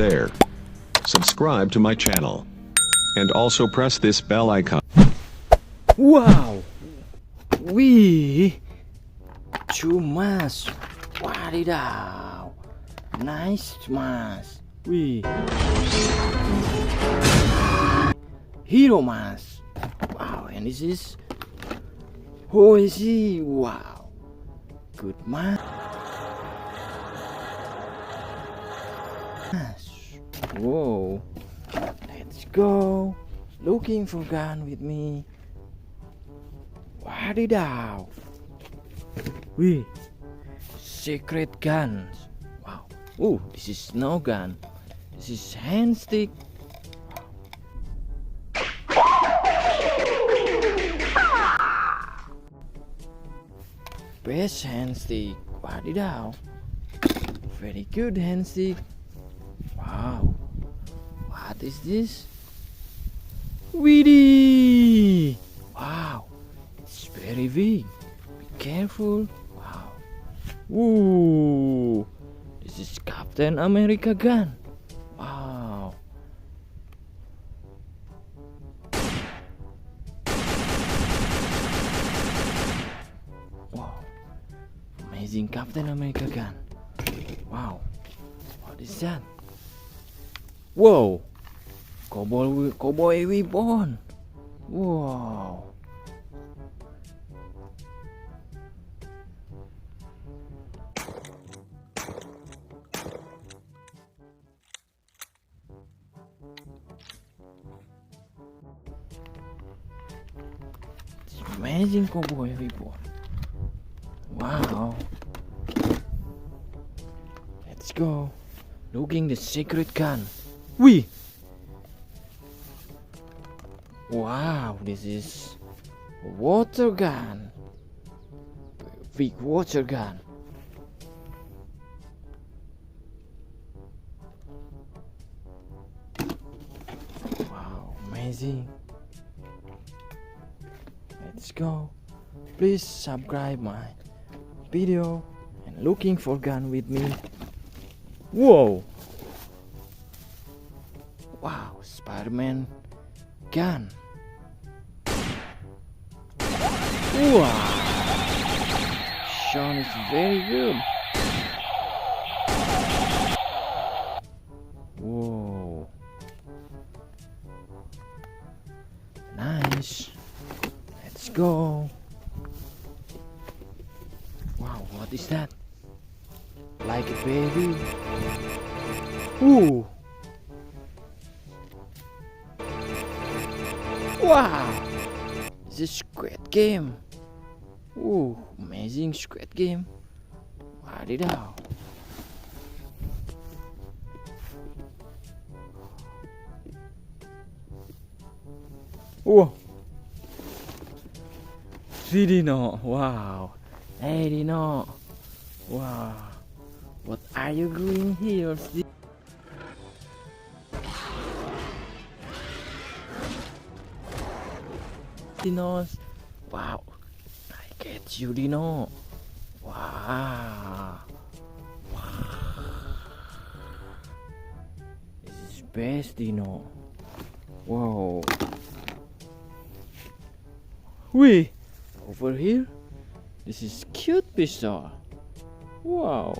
there. Subscribe to my channel. And also press this bell icon. Wow! Wih, Mas. Wadidaw. Nice, Mas. Wih. Hero, Mas. Wow, and this is... Who is he? Wow. Good, Mas. Whoa. Let's go. Looking for gun with me. Wadidaw. Wih. Secret guns. Wow. Oh, this is no gun. This is handstick. Best handstick. Wadidaw. Very good handstick. Wow. What is this? Widdy! Wow. It's very big. Be careful. Wow. Woo! This is Captain America gun. Wow. Wow. Amazing Captain America gun. Wow. What is that? Whoa. Cowboy weapon. Wow. It's amazing cowboy weapon. Wow. Let's go. Looking the secret gun. Wee. Wow, this is a water gun. Big water gun. Wow, amazing. Let's go. Please subscribe my video and looking for gun with me. Whoa. Wow, Spider-Man gun. Wow. Sean is very good. Whoa. Nice. Let's go. Wow, what is that? Like a baby. Ooh. Wow. This is Squid Game. Ooh, amazing Squid Game. Wadidaw. Whoa. 3D no. Wow. Hey Dino. Wow. What are you doing here? Dinos. Wow. I get you, Dino. Wow. This is best, Dino. Whoa. Wait. Over here. This is cute pistol. Wow.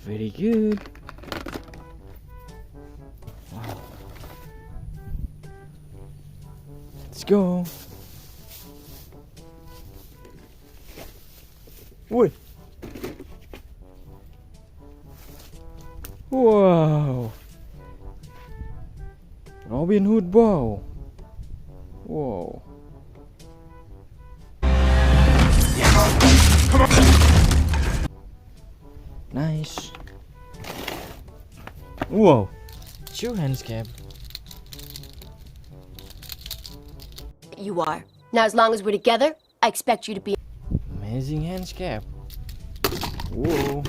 Very good. Wow. Let's go. Wait. Wow. Robin Hood bow. Whoa. Nice. Whoa. Two hands cap. You are. Now as long as we're together, I expect you to be... Amazing hands cap. Whoa.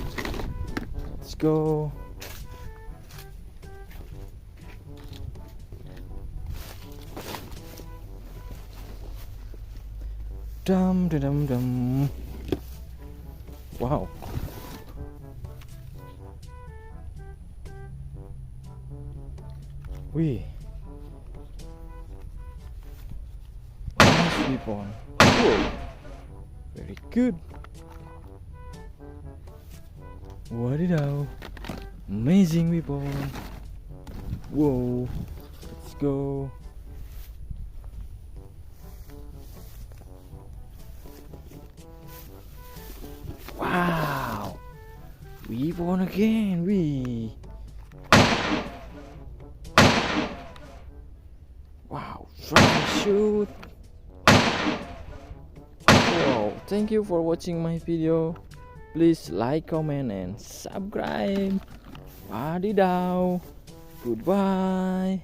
Let's go. Dum dum dum dum. Wow. Wih. Nice weapon. Whoa. Very good. Wadidaw. Amazing weapon. Whoa. Let's go. Wow. We won again. Wow. Try and shoot. Wow. Thank you for watching my video. Please like, comment, and subscribe. Wadidaw. Goodbye.